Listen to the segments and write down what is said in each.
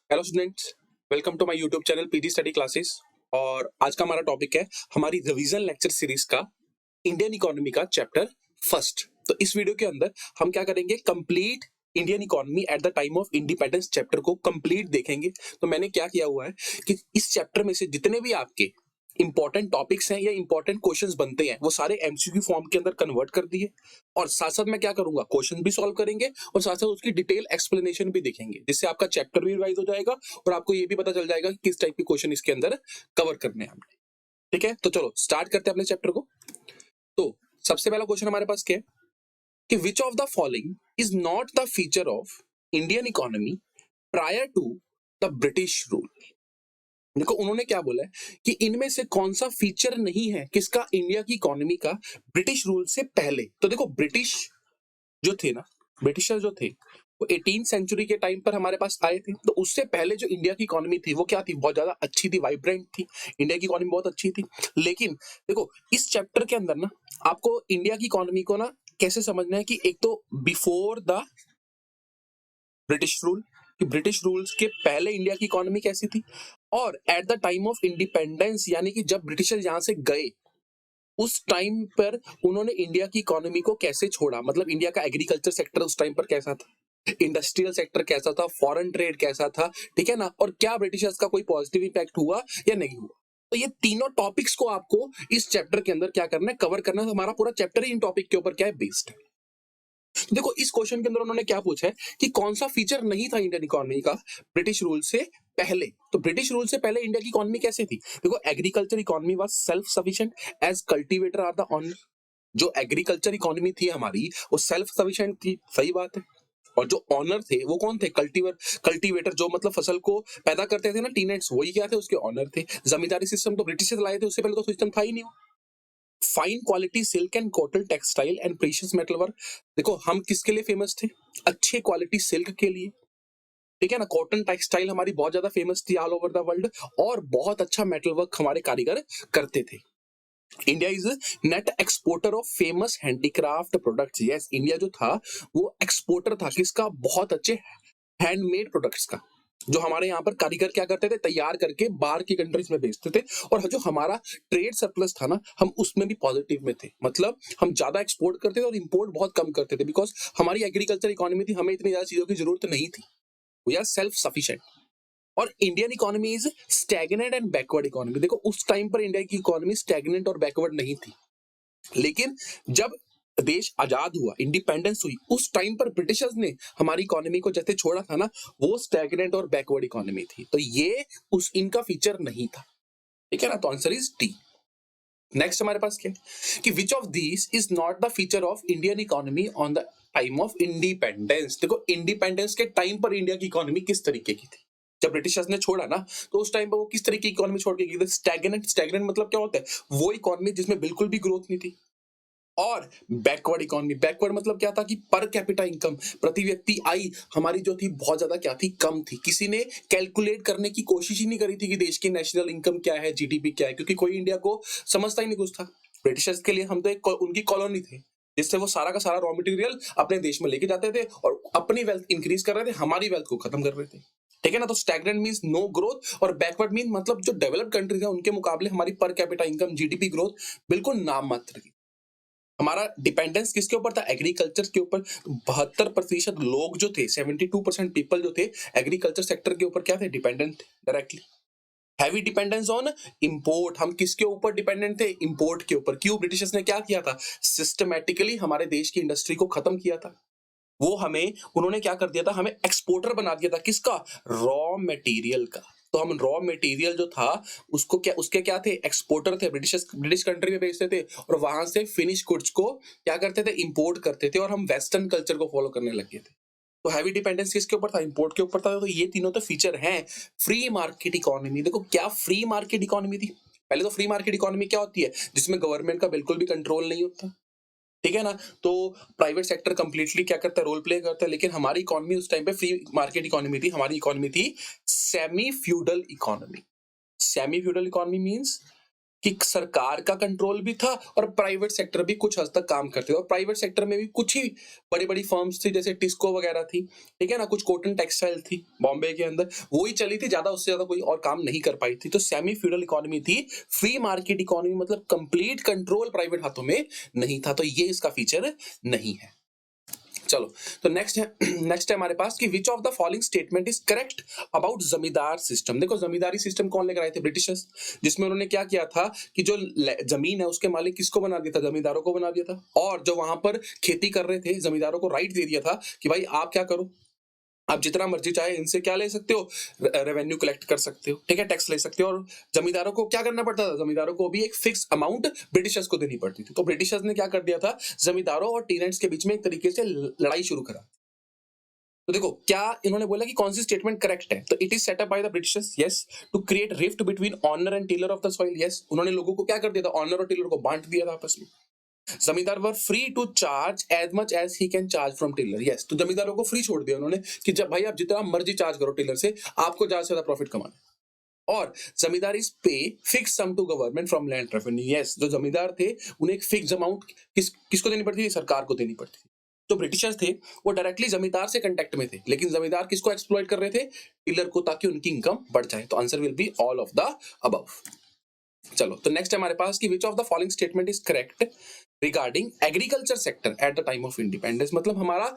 Hello students, welcome to my YouTube channel PG study classes. और आज का हमारा टॉपिक है हमारी रिवीजन लेक्चर सीरीज का इंडियन इकोनॉमी का चैप्टर फर्स्ट। तो इस वीडियो के अंदर हम क्या करेंगे, complete Indian economy at the time of independence chapter को कंप्लीट देखेंगे। तो मैंने क्या किया हुआ है कि इस चैप्टर में से जितने भी आपके इंपॉर्टेंट टॉपिक्स हैं या इंपॉर्टेंट क्वेश्चंस बनते हैं वो सारे एमसीक्यू फॉर्म के अंदर कन्वर्ट कर दिए, और साथ साथ मैं क्या करूंगा, क्वेश्चन भी सॉल्व करेंगे और साथ साथ उसकी डिटेल एक्सप्लेनेशन भी देखेंगे, जिससे आपका चैप्टर भी रिवाइज हो जाएगा और आपको ये भी पता चल जाएगा कि किस टाइप के क्वेश्चन इसके अंदर कवर करने हैं हमने। ठीक है, तो चलो स्टार्ट करते हैं अपने चैप्टर को। तो सबसे पहला क्वेश्चन हमारे पास क्या है कि which of the following is not the feature of Indian economy prior to the British rule. देखो उन्होंने क्या बोला है कि इनमें से कौन सा फीचर नहीं है किसका, इंडिया की इकोनॉमी का ब्रिटिश रूल से पहले। तो देखो ब्रिटिश जो थे ना, ब्रिटिशर जो थे वो 18th सेंचुरी के टाइम पर हमारे पास आए थे। तो उससे पहले जो इंडिया की इकोनॉमी थी वो क्या थी, बहुत ज्यादा अच्छी थी, वाइब्रेंट थी। इंडिया की इकोनॉमी बहुत अच्छी थी। लेकिन देखो इस चैप्टर के अंदर ना आपको इंडिया की इकोनॉमी को ना कैसे समझना है कि एक तो बिफोर द ब्रिटिश रूल, कि ब्रिटिश रूल्स के पहले इंडिया की इकोनॉमी कैसी थी, और eight the time of independence यानी कि जब ब्रिटिशर यहां से गए उस टाइम पर उन्होंने इंडिया की इकोनॉमी को कैसे छोड़ा। मतलब इंडिया का एग्रीकल्चर सेक्टर उस टाइम पर कैसा था, इंडस्ट्रियल सेक्टर कैसा था, फॉरेन ट्रेड कैसा था, ठीक है ना, और क्या ब्रिटिशर्स का कोई पॉजिटिव इम्पैक्ट हुआ या नहीं हुआ। तो ये तीनों टॉपिक्स को आपको इस चैप्टर के अंदर क्या करना है, कवर करना है। तो हमारा पूरा चैप्टर ही इन टॉपिक के ऊपर क्या है, बेस्ड है। देखो इस क्वेश्चन के अंदर उन्होंने क्या पूछा है कि कौन सा फीचर नहीं था इंडियन इकोनॉमी का ब्रिटिश रूल से पहले। तो ब्रिटिश रूल से पहले इंडिया की इकोनॉमी कैसी थी, देखो agriculture economy was self sufficient as cultivator are the owner. जो एग्रीकल्चर इकोनॉमी थी हमारी वो सेल्फ सफिशिएंट थी, सही बात है। और जो ऑनर थे वो कौन थे, कल्टीवेटर, जो मतलब फसल को पैदा करते थे ना, टीनेट्स, वही क्या थे, उसके ऑनर थे। जमींदारी सिस्टम तो ब्रिटिश से लाए थे, उससे पहले तो सिस्टम था ही नहीं। Fine quality silk and cotton textile and precious metal work. देखो हम किसके लिए फेमस थे, अच्छे क्वालिटी सिल्क के लिए, ठीक है ना। कॉटन टेक्सटाइल हमारी बहुत ज्यादा फेमस थी ऑल ओवर द वर्ल्ड, और बहुत अच्छा मेटल वर्क हमारे कारीगर करते थे। India is net exporter of famous handicraft products. Yes, India जो था वो एक्सपोर्टर था किसका, बहुत अच्छे हैंडमेड प्रोडक्ट्स का, जो हमारे यहाँ पर कारीगर क्या करते थे, तैयार करके बाहर की कंट्रीज में बेचते थे। और जो हमारा ट्रेड सरप्लस था ना, हम उसमें भी पॉजिटिव में थे। मतलब हम ज्यादा एक्सपोर्ट करते थे और इंपोर्ट बहुत कम करते थे, बिकॉज हमारी एग्रीकल्चर इकोनॉमी थी, हमें इतनी ज्यादा चीजों की जरूरत नहीं थी, वी आर सेल्फ सफिशिएंट। और Indian economy is stagnant and backward economy. देखो उस टाइम पर इंडिया की इकोनॉमी स्टैग्नेंट और बैकवर्ड नहीं थी, लेकिन जब देश आजाद हुआ, इंडिपेंडेंस हुई, उस टाइम पर ब्रिटिशर्स ने हमारी इकोनॉमी को जैसे छोड़ा था ना, वो स्टैग्नेंट और बैकवर्ड इकोनॉमी थी। तो ये उस इनका फीचर नहीं था, ठीक है ना। तो आंसर इज डी। नेक्स्ट हमारे पास क्या है कि which of these is not the feature of Indian economy on the time of independence. देखो इंडिपेंडेंस के टाइम पर इंडिया की इकोनॉमी किस तरीके की थी, जब ब्रिटिशर्स ने छोड़ा ना तो उस टाइम पर वो किस तरीके की इकोनॉमी छोड़ के गई थी, स्टैग्नेंट। स्टैग्नेंट मतलब क्या होता है, वो इकोनॉमी जिसमें बिल्कुल भी ग्रोथ नहीं थी। और बैकवर्ड इकोनॉमी, बैकवर्ड मतलब क्या था कि पर कैपिटा इनकम, प्रति व्यक्ति आय हमारी जो थी बहुत ज्यादा क्या थी, कम थी। किसी ने कैलकुलेट करने की कोशिश ही नहीं करी थी कि देश की नेशनल इनकम क्या है, जीडीपी क्या है, क्योंकि कोई इंडिया को समझता ही नहीं कुछ था। ब्रिटिशर्स के लिए हम तो एक उनकी कॉलोनी थे, जिससे वो सारा का सारा रॉ मटेरियल अपने देश में लेके जाते थे और अपनी वेल्थ इंक्रीज कर रहे थे, हमारी वेल्थ को खत्म कर रहे थे, ठीक है ना। तो स्टैग्नेंट मींस नो ग्रोथ, और बैकवर्ड मीन मतलब जो डेवलप्ड कंट्रीज है उनके मुकाबले हमारी per capita income, GDP growth बिल्कुल नाम मात्र की। हमारा डिपेंडेंस किसके ऊपर था, एग्रीकल्चर के ऊपर। 72% लोग जो थे, 72% पीपल जो थे एग्रीकल्चर सेक्टर के ऊपर क्या थे, डिपेंडेंट थे directly. Heavy dependence on import, हम किसके ऊपर डिपेंडेंट थे, इंपोर्ट के ऊपर। क्यों, ब्रिटिशर्स ने क्या किया था, सिस्टमैटिकली हमारे देश की इंडस्ट्री को खत्म किया था। वो हमें, उन्होंने क्या कर दिया था, हमें एक्सपोर्टर बना दिया था, किसका, रॉ मटेरियल का। तो हम रॉ मटेरियल जो था उसको क्या, उसके क्या थे, एक्सपोर्टर थे। ब्रिटिश कंट्री में बेचते थे और वहां से फिनिश गुड्स को क्या करते थे, इंपोर्ट करते थे, और हम वेस्टर्न कल्चर को फॉलो करने लग गए थे। तो हैवी डिपेंडेंस किसके ऊपर था, इंपोर्ट के ऊपर था। तो ये तीनों तो फीचर हैं फ्री मार्केट इकोनॉमी। देखो क्या फ्री मार्केट इकोनॉमी थी, पहले तो फ्री मार्केट इकोनॉमी क्या होती है, जिसमें गवर्नमेंट का बिल्कुल भी कंट्रोल नहीं होता, ठीक है ना। तो प्राइवेट सेक्टर कंप्लीटली क्या करता है, रोल प्ले करता है। लेकिन हमारी इकोनॉमी उस टाइम पे फ्री मार्केट इकोनॉमी थी, हमारी इकोनॉमी थी semi feudal economy. Semi feudal economy means कि सरकार का कंट्रोल भी था और प्राइवेट सेक्टर भी कुछ हद तक काम करते थे, और प्राइवेट सेक्टर में भी कुछ ही बड़ी बड़ी फर्म्स थी, जैसे टिस्को वगैरह थी, ठीक है ना, कुछ कॉटन टेक्सटाइल थी बॉम्बे के अंदर, वो ही चली थी ज्यादा, उससे ज्यादा कोई और काम नहीं कर पाई थी। तो सेमी फ्यूडल इकोनॉमी थी, फ्री मार्केट इकोनॉमी, मतलब कंप्लीट कंट्रोल प्राइवेट हाथों में नहीं था। तो ये इसका फीचर नहीं है। चलो, तो नेक्स्ट है हमारे पास कि which of the following statement is correct about जमींदार सिस्टम। देखो, जमींदारी सिस्टम कौन लेकर आए थे? ब्रिटिशर्स, जिसमें उन्होंने क्या किया था कि जो जमीन है उसके मालिक किसको बना दिया था? जमींदारों को बना दिया था। और जो वहां पर खेती कर रहे थे, जमींदारों को राइट दे दिया था कि भाई आप क्या करो, आप जितना मर्जी चाहे इनसे क्या ले सकते हो, रेवेन्यू कलेक्ट कर सकते हो, ठीक है, टैक्स ले सकते हो। और जमींदारों को क्या करना पड़ता था? जमींदारों को भी एक फिक्स अमाउंट ब्रिटिशर्स को देनी पड़ती थी। तो ब्रिटिशर्स ने क्या कर दिया था, जमींदारों और टेनेंट्स के बीच में एक तरीके से लड़ाई शुरू करा। तो देखो, क्या इन्होंने बोला कि कौन सी स्टेटमेंट करेक्ट है? तो it is set up by the Britishers, yes. To create rift between owner and tiller of the soil, yes. उन्होंने लोगों को क्या कर दिया था? ऑनर और टिलर को बांट दिया था आपस में। Zamindar were free to charge as much as he can charge from tiller, yes. तो जमींदारों को फ्री छोड़ दिया उन्होंने कि जब भाई आप जितना मर्जी चार्ज करो टिलर से, आपको ज्यादा से ज्यादा प्रॉफिट कमाना है। और zamindar is pay fix sum to government from land revenue, yes. जो जमींदार थे उन्हें एक फिक्स अमाउंट किसको देनी पड़ती थी? सरकार को देनी पड़ती थी। जो ब्रिटिशर्स थे वो डायरेक्टली जमींदार से कांटेक्ट में थे, लेकिन जमींदार किसको एक्सप्लॉइट कर रहे थे? टिलर को, ताकि उनकी इनकम बढ़ जाए। तो answer will be all of the above. चलो, तो नेक्स्ट हमारे पास कि which of the following statement is correct regarding agriculture sector eight the time of independence. मतलब हमारा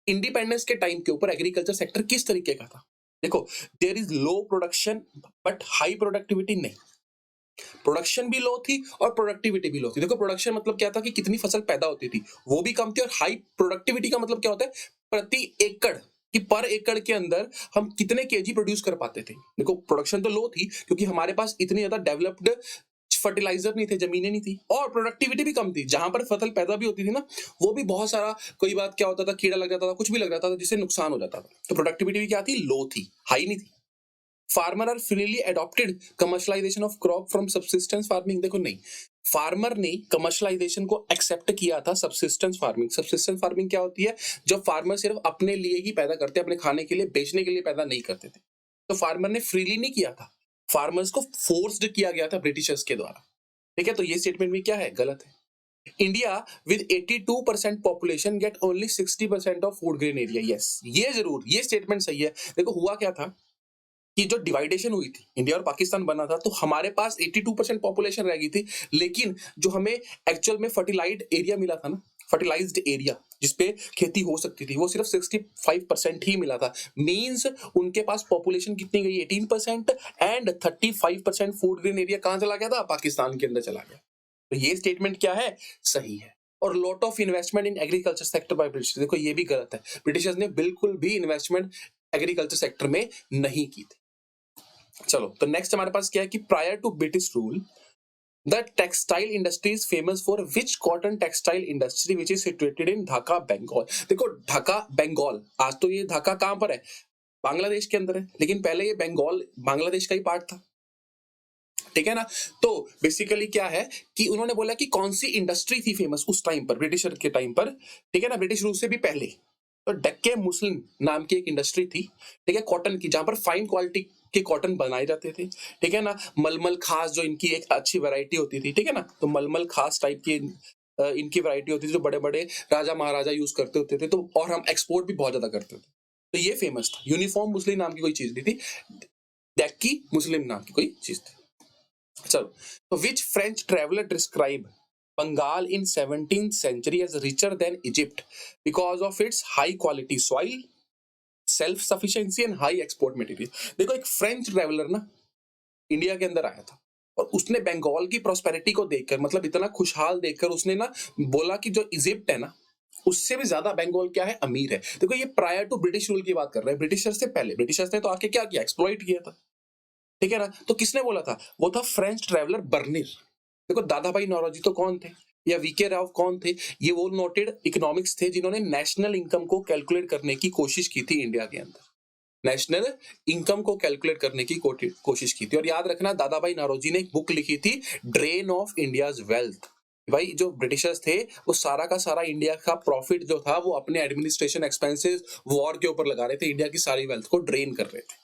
इंडिपेंडेंस के टाइम के ऊपर एग्रीकल्चर सेक्टर किस तरीके का था? देखो, there is low production but high productivity नहीं। प्रोडक्शन भी लो थी और प्रोडक्टिविटी भी लो थी। देखो, प्रोडक्शन मतलब क्या था कि कितनी फसल पैदा होती थी, वो भी कम थी। और हाई प्रोडक्टिविटी का मतलब क्या होता है? प्रति एकड़, कि पर एकड़ के अंदर हम कितने केजी प्रोड्यूस कर पाते थे। देखो, प्रोडक्शन तो लो थी क्योंकि हमारे पास इतनी ज्यादा डेवलप्ड फर्टिलाइजर नहीं थे, जमीनें नहीं थी, और प्रोडक्टिविटी भी कम थी। जहां पर फसल पैदा भी होती थी ना, वो भी बहुत सारा, कोई बात क्या होता था, कीड़ा लग जाता था, कुछ भी लग जाता था, जिससे नुकसान हो जाता था। तो प्रोडक्टिविटी भी क्या थी? लो थी, हाई नहीं थी। Farmer are freely adopted commercialization of crop from subsistence farming. देखो, नहीं, फार्मर ने कमर्शलाइजेशन को एक्सेप्ट किया था सब्सिस्टेंस फार्मिंग। सब्सिस्टेंस फार्मिंग क्या होती है? जब फार्मर सिर्फ अपने लिए ही पैदा करते, अपने खाने के लिए, बेचने के लिए पैदा नहीं करते थे। तो फार्मर ने फ्रीली नहीं किया था, फार्मर्स को फोर्स्ड किया गया था ब्रिटिशर्स के द्वारा, ठीक है। तो ये स्टेटमेंट भी क्या है? गलत है। India with 82% population get only 60% of food grain area, yes. ये जरूर, ये स्टेटमेंट सही है। देखो, हुआ क्या था कि जो डिवाइडेशन हुई थी, इंडिया और पाकिस्तान बना था, तो हमारे पास 82% पॉपुलेशन रह गई थी, लेकिन जो हमें एक्चुअल में फर्टिलाइज्ड एरिया मिला था ना, फर्टिलाइज्ड एरिया जिसपे खेती हो सकती थी, वो सिर्फ 65% ही मिला था। मींस उनके पास पॉपुलेशन कितनी गई? 18%, एंड 35% फूड ग्रेन एरिया कहां चला गया था? पाकिस्तान के अंदर चला गया। तो ये स्टेटमेंट क्या है? सही है। और lot of investment in agriculture sector by British, देखो ये भी गलत है। ब्रिटिशर्स ने बिल्कुल भी इन्वेस्टमेंट एग्रीकल्चर सेक्टर में नहीं की थी। चलो, तो नेक्स्ट हमारे पास क्या है कि prior to British rule the textile industry is famous for which cotton textile industry which is situated in Dhaka Bengal. देखो, ढाका बंगाल, आज तो ये ढाका कहां पर है? बांग्लादेश के अंदर है, लेकिन पहले ये बंगाल बांग्लादेश का ही पार्ट था, ठीक है ना। तो बेसिकली क्या है कि उन्होंने बोला कि कौन सी इंडस्ट्री थी फेमस उस टाइम पर, ब्रिटिशर के टाइम पर, ठीक है ना, ब्रिटिश रूल से भी पहले। तो डक्के मुस्लिम नाम की एक इंडस्ट्री थी, ठीक है, कॉटन की, जहां पर फाइन क्वालिटी के कॉटन बनाए जाते थे, ठीक है ना। मलमल खास जो इनकी एक अच्छी वैरायटी होती थी, ठीक है ना, तो मलमल खास टाइप की इनकी वैरायटी होती थी, जो बड़े बड़े राजा महाराजा यूज करते होते थे। तो और हम एक्सपोर्ट भी बहुत ज्यादा करते थे, तो ये फेमस था। यूनिफॉर्म मुस्लिम नाम की कोई चीज नहीं थी, डक्की मुस्लिम नाम की कोई चीज थी। चलो, तो which French traveller describe Bengal in 17th century as richer than Egypt because of its high quality soil, self sufficiency and high export material। देखो, एक फ्रेंच ट्रेवलर ना इंडिया के अंदर आया था, और उसने बंगाल की प्रॉस्पेरिटी को देखकर, मतलब इतना खुशहाल देखकर, उसने ना बोला कि जो इजिप्ट है ना, उससे भी ज्यादा बंगाल क्या है? अमीर है। देखो, ये प्रायर टू ब्रिटिश रूल की बात कर रहे हैं, ब्रिटिशर्स से पहले। ब्रिटिशर्स ने तो आके क्या किया? एक्सप्लॉइट किया था, ठीक है ना। तो किसने बोला था? वो था फ्रेंच ट्रेवलर बर्निर। देखो, दादा भाई नौरोजी तो कौन थे, या वीके राव कौन थे? ये वो नोटेड इकोनॉमिक्स थे जिन्होंने नेशनल इनकम को कैलकुलेट करने की कोशिश की थी इंडिया के अंदर, नेशनल इनकम को कैलकुलेट करने की कोशिश की थी। और याद रखना, दादा भाई नौरोजी ने एक बुक लिखी थी, ड्रेन ऑफ इंडियाज वेल्थ। भाई, जो ब्रिटिशर्स थे वो सारा का सारा इंडिया का प्रॉफिट जो था वो अपने एडमिनिस्ट्रेशन एक्सपेंसेस, वॉर के ऊपर लगा रहे थे, इंडिया की सारी वेल्थ को ड्रेन कर रहे थे।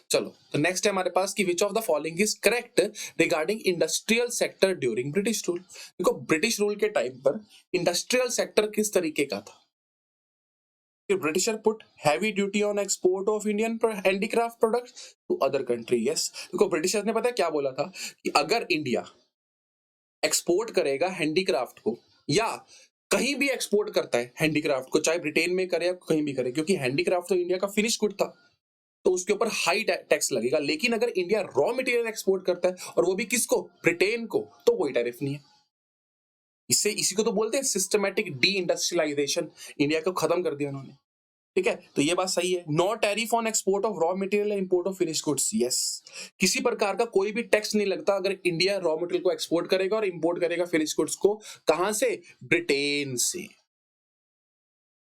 चलो तो नेक्स्ट है हमारे पास कि which of the following is correct regarding industrial sector during British rule. देखो ब्रिटिश रूल के टाइम पर इंडस्ट्रियल सेक्टर किस तरीके का था कि Britisher put heavy duty on export of Indian handicraft products to other country. Yes, देखो Britishers ने पता है क्या बोला था कि अगर इंडिया एक्सपोर्ट करेगा हैंडीक्राफ्ट को या कहीं भी एक्सपोर्ट करता है हैंडीक्राफ्ट को, चाहे ब्रिटेन में करे या कहीं भी करे, क्योंकि हैंडीक्राफ्ट तो इंडिया का फिनिश गुड था, तो उसके ऊपर हाई टैक्स लगेगा। लेकिन अगर इंडिया रॉ मटेरियल एक्सपोर्ट करता है और वो भी किसको, ब्रिटेन को, तो कोई टैरिफ नहीं है। इससे इसी को तो बोलते हैं सिस्टमैटिक डी इंडस्ट्रियलाइजेशन, इंडिया को खत्म कर दिया उन्होंने। ठीक है, तो ये बात सही है। No tariff on export of raw material and import of finish goods. Yes, किसी प्रकार का कोई भी टैक्स नहीं लगता अगर इंडिया रॉ मटेरियल को एक्सपोर्ट करेगा और इंपोर्ट करेगा फिनिश गुड्स को। कहां से, ब्रिटेन से।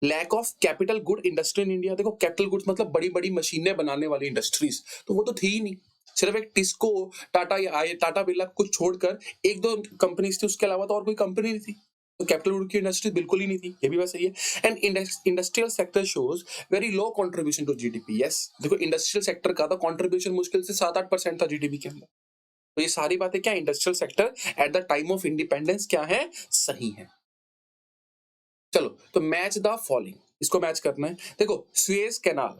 Lack of capital good industry in India. देखो कैपिटल गुड्स मतलब बड़ी बड़ी मशीनें बनाने वाली इंडस्ट्रीज, तो वो तो थी ही नहीं। सिर्फ एक टिस्को, टाटा या टाटा बिरला कुछ छोड़कर एक दो कंपनीज थी, उसके अलावा तो और कोई कंपनी नहीं थी। तो कैपिटल गुड की इंडस्ट्री बिल्कुल ही नहीं थी, ये भी बात सही है। And industrial sector shows very low contribution to GDP. Yes, देखो इंडस्ट्रियल सेक्टर का तो कंट्रीब्यूशन मुश्किल से 7-8% था जीडीपी के अंदर। तो ये सारी बातें क्या, industrial sector eight the time of independence क्या है, सही है। चलो तो मैच द फॉलोइंग, इसको मैच करना है। देखो सुएज कैनाल,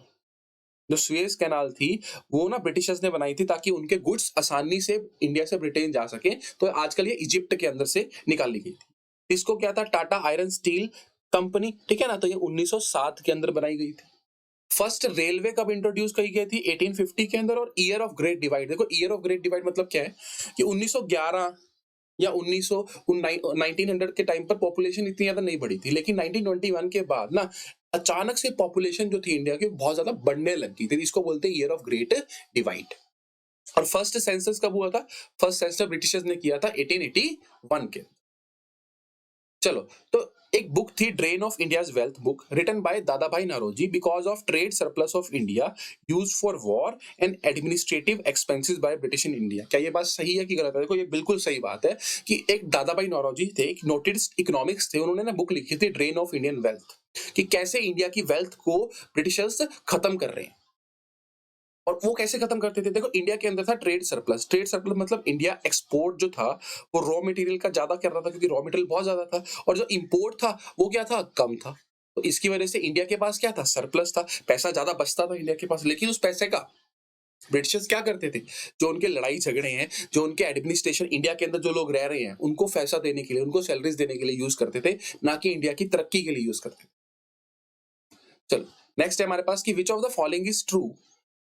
जो सुएज कैनाल थी वो ना ब्रिटिशर्स ने बनाई थी ताकि उनके गुड्स आसानी से इंडिया से ब्रिटेन जा सके। तो आजकल ये इजिप्ट के अंदर से निकाली गई थी। इसको क्या था, टाटा आयरन स्टील कंपनी, ठीक है ना। तो ये 1907 के अंदर बनाई गई थी। फर्स्ट रेलवे कब इंट्रोड्यूस की गई थी, 1850 के अंदर। और ईयर ऑफ ग्रेट डिवाइड, देखो ईयर ऑफ ग्रेट डिवाइड मतलब क्या है कि 1911 या 1900 के टाइम पर पॉपुलेशन इतनी ज्यादा नहीं बढ़ी थी, लेकिन 1921 के बाद ना अचानक से पॉपुलेशन जो थी इंडिया की बहुत ज्यादा बढ़ने लग गई थी। इसको बोलते हैं ईयर ऑफ ग्रेट डिवाइड। और फर्स्ट सेंसस कब हुआ था, फर्स्ट सेंसस ब्रिटिशर्स ने किया था 1881 के। चलो तो एक बुक थी drain of India's wealth book, written by Dadabhai Naoroji, because of trade surplus of India used for war and administrative expenses by British in India. क्या ये बात सही है कि गलत है? देखो ये बिल्कुल सही बात है कि एक दादा भाई नौरोजी थे, एक नोटेड इकोनॉमिक्स थे, उन्होंने ना बुक लिखी थी ड्रेन ऑफ इंडियन वेल्थ, कि कैसे इंडिया की वेल्थ को ब्रिटिशर्स खत्म कर रहे हैं। और वो कैसे खत्म करते थे, देखो इंडिया के अंदर था ट्रेड सरप्लस। ट्रेड सरप्लस मतलब इंडिया एक्सपोर्ट जो था वो रॉ मटेरियल का ज्यादा कर रहा था, क्योंकि रॉ मटेरियल बहुत ज्यादा था, और जो इंपोर्ट था वो क्या था, कम था। तो इसकी वजह से इंडिया के पास क्या था, सरप्लस था, पैसा ज्यादा बचता था इंडिया के पास। लेकिन उस पैसे का ब्रिटिशर्स क्या करते थे, जो उनके लड़ाई झगड़े हैं, जो उनके एडमिनिस्ट्रेशन, इंडिया के अंदर जो लोग रह रहे हैं उनको पैसा देने के लिए, उनको सैलरीज देने के लिए यूज करते थे, ना कि इंडिया की तरक्की के लिए यूज करते थे। चलो नेक्स्ट है हमारे पास कि which of the following is true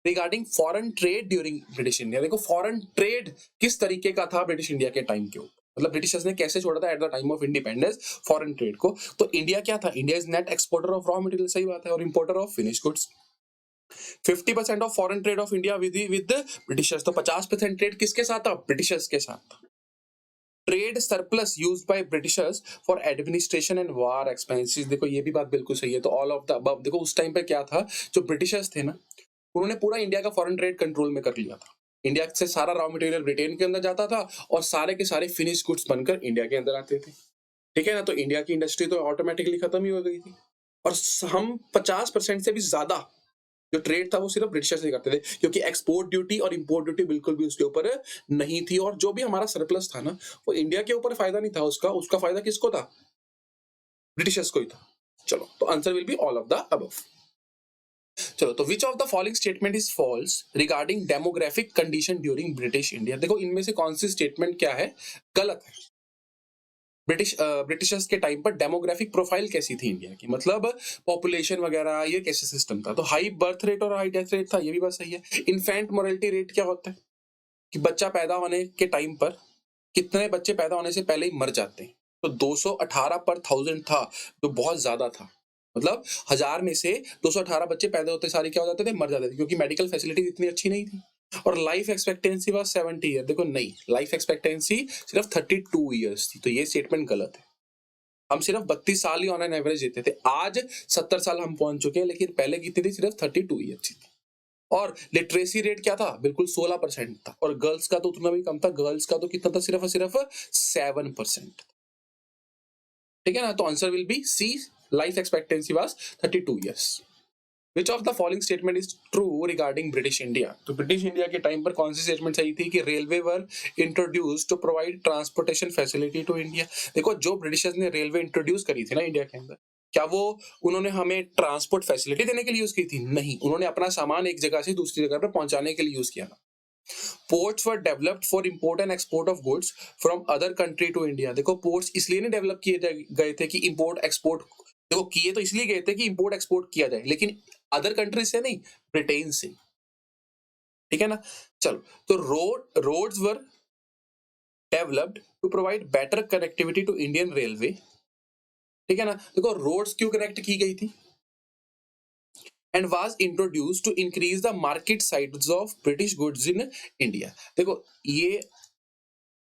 regarding foreign trade during British India. देखो फॉरेन ट्रेड किस तरीके का था ब्रिटिश इंडिया के टाइम के ऊपर, मतलब ब्रिटिशर्स ने कैसे छोड़ा था eight the time of independence foreign trade को। तो इंडिया क्या था, India is net exporter of raw material, सही बात है, और importer of finish goods. 50% of foreign trade off India with Britishers, तो 50% ट्रेड किसके साथ था, ब्रिटिशर्स के साथ। Trade surplus used by Britishers for administration and war expenses, देखो ये भी बात बिल्कुल सही है। तो ऑल ऑफ द अबव, देखो उस टाइम पे क्या था, जो ब्रिटिशर्स थे ना उन्होंने पूरा इंडिया का फॉरेन ट्रेड कंट्रोल में कर लिया था। इंडिया से सारा रॉ मटेरियल ब्रिटेन के अंदर जाता था और सारे के सारे फिनिश गुड्स बनकर इंडिया के अंदर आते थे, ठीक है ना। तो इंडिया की इंडस्ट्री तो ऑटोमेटिकली खत्म ही हो गई थी। और हम 50% से भी ज्यादा जो ट्रेड था वो सिर्फ ब्रिटिशर से करते थे, क्योंकि एक्सपोर्ट ड्यूटी और इंपोर्ट ड्यूटी बिल्कुल भी उसके ऊपर नहीं थी। और जो भी हमारा सरप्लस था ना वो इंडिया के ऊपर फायदा नहीं था, उसका फायदा किसको था, ब्रिटिशर्स को ही था। चलो तो answer will be all of the above. चलो तो which of the following statement is false regarding demographic condition during British India. देखो इनमें से कौन सी स्टेटमेंट क्या है, गलत है। ब्रिटिशर्स के टाइम पर डेमोग्राफिक प्रोफाइल कैसी थी इंडिया की, मतलब पॉपुलेशन वगैरह ये कैसे सिस्टम था। तो हाई बर्थ रेट और हाई डेथ रेट था, ये भी बात सही है। इन्फेंट मोर्टेलिटी रेट क्या होता है कि बच्चा पैदा होने के टाइम पर कितने बच्चे पैदा होने से पहले ही मर जाते हैं। तो 218 पर 1000 था, जो बहुत ज्यादा था। मतलब 1000 में से 218 बच्चे पैदा होते सारे क्या हो जाते थे, मर जाते थे, क्योंकि मेडिकल फैसिलिटी इतनी अच्छी नहीं थी। और लाइफ एक्सपेक्टेंसी वाज 70 ईयर, देखो नहीं, लाइफ एक्सपेक्टेंसी सिर्फ 32 ईयर्स थी। तो ये स्टेटमेंट गलत है। हम सिर्फ 32 साल ही ऑन एन एवरेज देते थे, आज 70 साल हम पहुंच चुके हैं, लेकिन पहले कितनी थी, सिर्फ 32 ईयर्स थी। और लिटरेसी रेट क्या था, बिल्कुल 16% था। और गर्ल्स का तो उतना भी कम था, गर्ल्स का तो कितना था, सिर्फ 7%। ठीक है ना। तो answer will be C, life expectancy was 32 years. Which of the following statement is true regarding British India? तो ब्रिटिश इंडिया के टाइम पर कौन सी स्टेटमेंट सही थी कि railway were introduce to provide transportation facility to India? देखो, जो ब्रिटिशर्स ने रेलवे इंट्रोड्यूस करी थी ना इंडिया के अंदर, क्या वो उन्होंने हमें ट्रांसपोर्ट फैसिलिटी देने के लिए यूज की थी? नहीं, उन्होंने अपना सामान एक जगह से दूसरी जगह पर पहुंचाने के लिए यूज किया था। Ports were developed for import and export of goods from other country to India. देखो, पोर्ट्स इसलिए नहीं डेवलप किए गए थे कि इंपोर्ट एक्सपोर्ट, देखो किए तो इसलिए गए थे कि इंपोर्ट एक्सपोर्ट किया जाए, लेकिन अदर कंट्रीज से नहीं, ब्रिटेन से। ठीक है ना? चलो, तो roads were developed to provide better connectivity to Indian railway. ठीक है ना? देखो, रोड्स क्यों कनेक्ट की गई थी? And was introduced to increase the market size of British goods in India. देखो, ये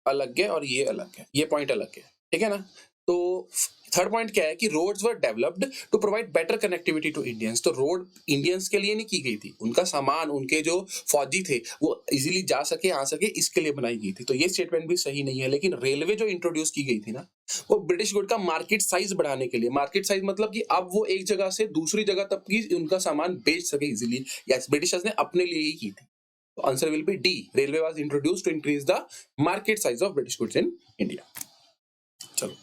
अलग है और ये अलग है, ये पॉइंट अलग है। ठीक है ना? तो थर्ड पॉइंट क्या है कि roads were developed to provide better connectivity to Indians. तो रोड इंडियंस के लिए नहीं की गई थी, उनका सामान, उनके जो फौजी थे वो इजीली जा सके, आ सके, इसके लिए बनाई गई थी। तो ये स्टेटमेंट भी सही नहीं है। लेकिन रेलवे जो इंट्रोड्यूस की गई थी ना, वो ब्रिटिश गुड का मार्केट साइज बढ़ाने के लिए। मार्केट साइज मतलब कि अब वो एक जगह से दूसरी जगह तक की उनका सामान बेच सके इजीली। यस, ब्रिटिशर्स ने अपने लिए ही की थी। तो answer will be D, railway was introduced to increase the market size of British goods in India. चलो,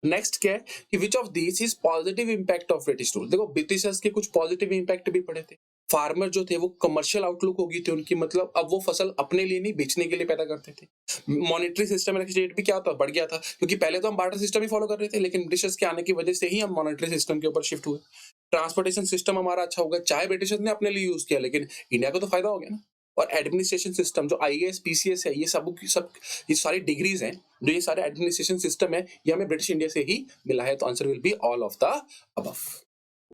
नेक्स्ट क्या है कि which of this is positive impact of British rule? देखो, ब्रिटिशर्स के कुछ पॉजिटिव इंपैक्ट भी पड़े थे। फार्मर जो थे वो कमर्शियल आउटलुक होगी थी उनकी, मतलब अब वो फसल अपने लिए नहीं बेचने के लिए पैदा करते थे। मॉनेटरी सिस्टम एक्सचेंज भी क्या होता, बढ़ गया था, क्योंकि पहले तो हम बार्टर सिस्टम ही फॉलो कर रहे थे, लेकिन ब्रिटिशर्स के आने की वजह से ही हम मॉनेटरी सिस्टम के ऊपर शिफ्ट हुए। ट्रांसपोर्टेशन सिस्टम हमारा अच्छा होगा, चाहे ब्रिटिशर्स ने अपने लिए यूज किया, लेकिन इंडिया को तो फायदा हो गया ना। और एडमिनिस्ट्रेशन सिस्टम जो आईएएस पीसीएस है, ये सब ये सारी डिग्रीज हैं, जो ये सारे एडमिनिस्ट्रेशन सिस्टम है, ये हमें ब्रिटिश इंडिया से ही मिला है। तो answer will be all of the above.